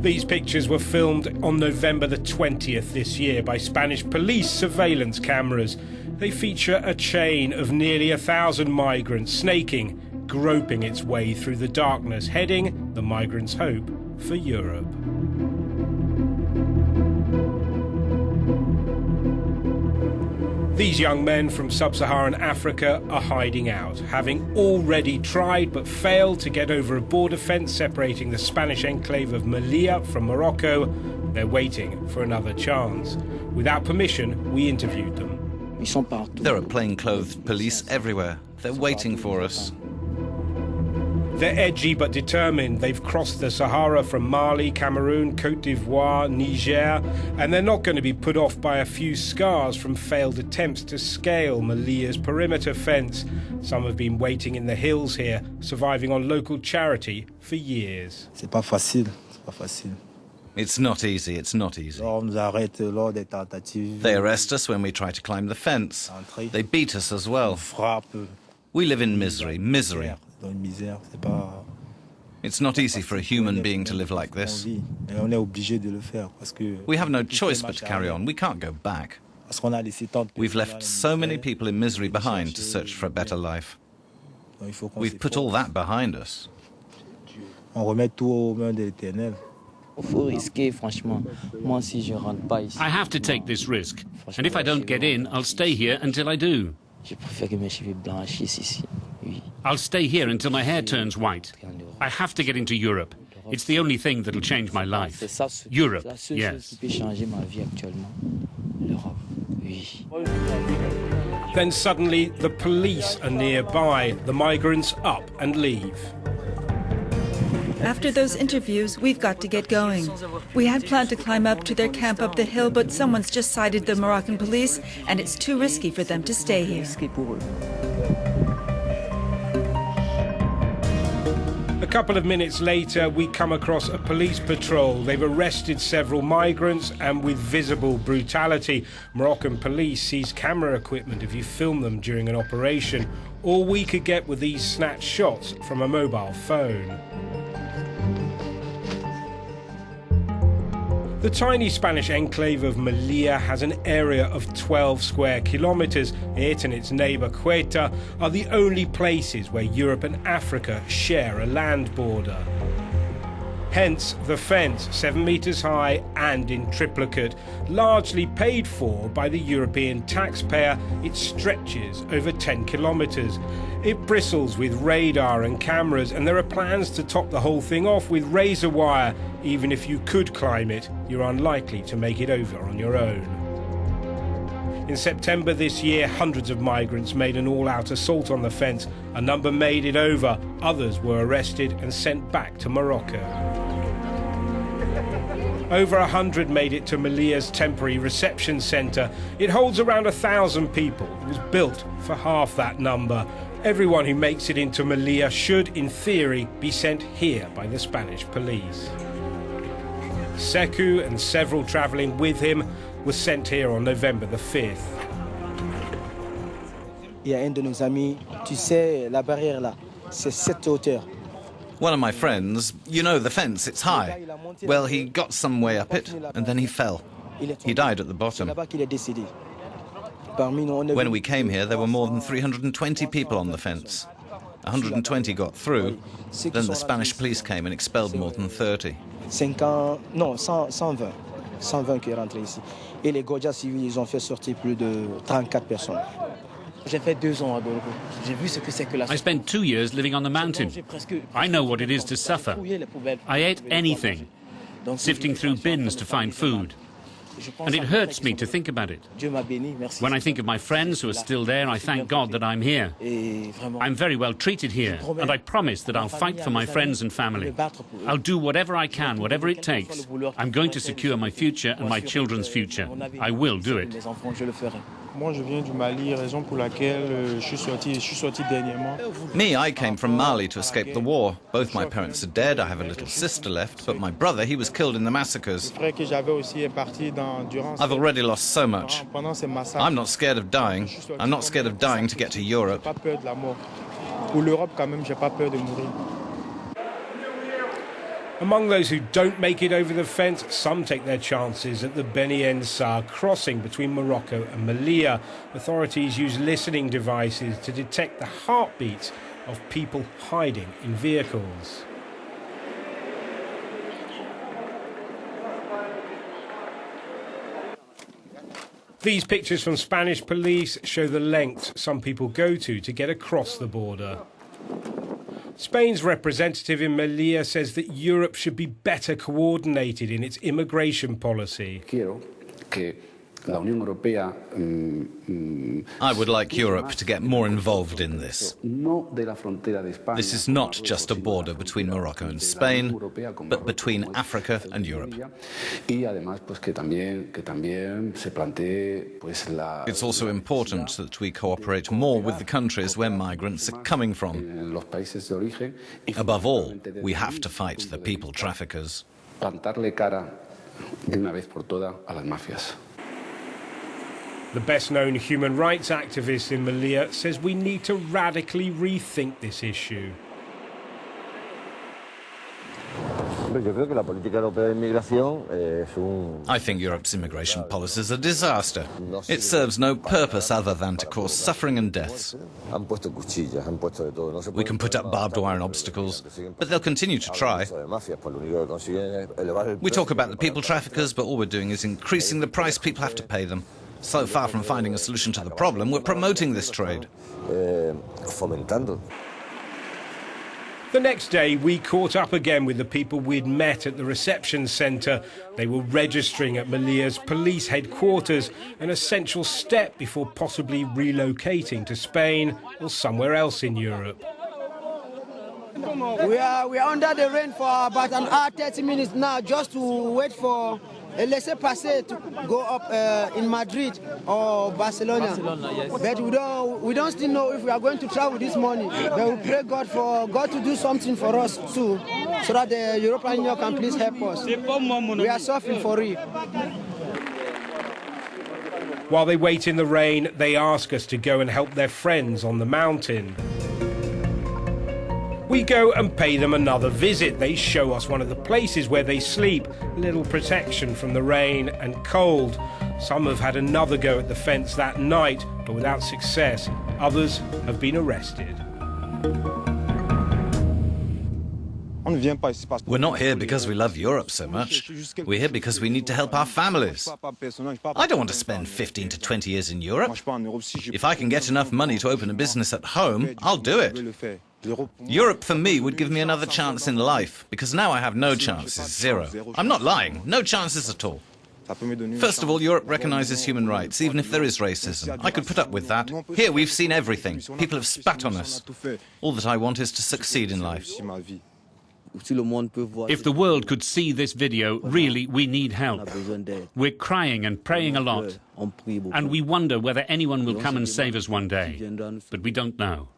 These pictures were filmed on November the 20th this year by Spanish police surveillance cameras. They feature a chain of nearly 1,000 migrants snaking, groping its way through the darkness, heading, the migrants hope, for Europe. These young men from sub-Saharan Africa are hiding out, having already tried but failed to get over a border fence separating the Spanish enclave of Melilla from Morocco. They're waiting for another chance. Without permission, we interviewed them. There are plainclothes police everywhere. They're waiting for us. They're edgy but determined. They've crossed the Sahara from Mali, Cameroon, Côte d'Ivoire, Niger, and they're not going to be put off by a few scars from failed attempts to scale Melilla's perimeter fence. Some have been waiting in the hills here, surviving on local charity for years. It's not easy, it's not easy. They arrest us when we try to climb the fence. They beat us as well. We live in misery. It's not easy for a human being to live like this. We have no choice but to carry on. We can't go back. We've left so many people in misery behind to search for a better life. We've put all that behind us. I have to take this risk, and if I don't get in, I'll stay here until I do. I'll stay here until my hair turns white. I have to get into Europe. It's the only thing that'll change my life. Europe, yes. Then suddenly the police are nearby. The migrants up and leave. After those interviews, we've got to get going. We had planned to climb up to their camp up the hill, but someone's just sighted the Moroccan police, and it's too risky for them to stay here. A couple of minutes later, we come across a police patrol. They've arrested several migrants, and with visible brutality. Moroccan police seize camera equipment if you film them during an operation. All we could get were these snatched shots from a mobile phone. The tiny Spanish enclave of Melilla has an area of 12 square kilometers. It and its neighbor Côte are the only places where Europe and Africa share a land border. Hence the fence, 7 meters high and in triplicate. Largely paid for by the European taxpayer, it stretches over 10 kilometers. It bristles with radar and cameras, and there are plans to top the whole thing off with razor wire. Even if you could climb it, you're unlikely to make it over on your own. In September this year, hundreds of migrants made an all-out assault on the fence. A number made it over. Others were arrested and sent back to Morocco. Over 100 made it to Melilla's temporary reception centre. It holds around 1,000 people. It was built for half that number. Everyone who makes it into Melilla should, in theory, be sent here by the Spanish police. Sekou and several travelling with him were sent here on November the 5th. One of my friends, you know the fence, it's high. Well, he got some way up it, and then he fell. He died at the bottom. When we came here, there were more than 320 people on the fence. 120 got through, then the Spanish police came and expelled more than 30. 120 qui est rentré ici. Et les Godia civils, ils ont fait sortir plus de 34 personnes. J'ai fait 2 ans à Morocco. J'ai vu ce que c'est que la... I spent 2 years living on the mountain. I know what it is to suffer. I ate anything, sifting through bins to find food. And it hurts me to think about it. When I think of my friends who are still there, I thank God that I'm here. I'm very well treated here, and I promise that I'll fight for my friends and family. I'll do whatever I can, whatever it takes. I'm going to secure my future and my children's future. I will do it. Moi, je viens du Mali, raison pour laquelle je suis sorti dernièrement. Me, I came from Mali to escape the war. Both my parents are dead. I have a little sister left, but my brother, he was killed in the massacres. I've already lost so much. I'm not scared of dying. I'm not scared of dying to get to Europe. Among those who don't make it over the fence, some take their chances at the Beni-En-Sarr crossing between Morocco and Melilla. Authorities use listening devices to detect the heartbeats of people hiding in vehicles. These pictures from Spanish police show the lengths some people go to get across the border. Spain's representative in Melilla says that Europe should be better coordinated in its immigration policy. I would like Europe to get more involved in this. This is not just a border between Morocco and Spain, but between Africa and Europe. It's also important that we cooperate more with the countries where migrants are coming from. Above all, we have to fight the people traffickers. The best-known human rights activist in Melilla says we need to radically rethink this issue. I think Europe's immigration policy is a disaster. It serves no purpose other than to cause suffering and deaths. We can put up barbed wire and obstacles, but they'll continue to try. We talk about the people traffickers, but all we're doing is increasing the price people have to pay them. So far from finding a solution to the problem, we're promoting this trade. The next day, we caught up again with the people we'd met at the reception centre. They were registering at Melilla's police headquarters, an essential step before possibly relocating to Spain or somewhere else in Europe. We are under the rain for about an hour, 30 minutes now, just to wait for a laissez-passer to go up in Madrid or Barcelona. Yes. But we don't still know if we are going to travel this morning. But we pray God for God to do something for us too, so that the European Union can please help us. We are suffering for real. While they wait in the rain, they ask us to go and help their friends on the mountain. We go and pay them another visit. They show us one of the places where they sleep, little protection from the rain and cold. Some have had another go at the fence that night, but without success. Others have been arrested. We're not here because we love Europe so much. We're here because we need to help our families. I don't want to spend 15 to 20 years in Europe. If I can get enough money to open a business at home, I'll do it. Europe, for me, would give me another chance in life, because now I have no chances, zero. I'm not lying, no chances at all. First of all, Europe recognizes human rights, even if there is racism. I could put up with that. Here, we've seen everything. People have spat on us. All that I want is to succeed in life. If the world could see this video, really, we need help. We're crying and praying a lot, and we wonder whether anyone will come and save us one day, but we don't know.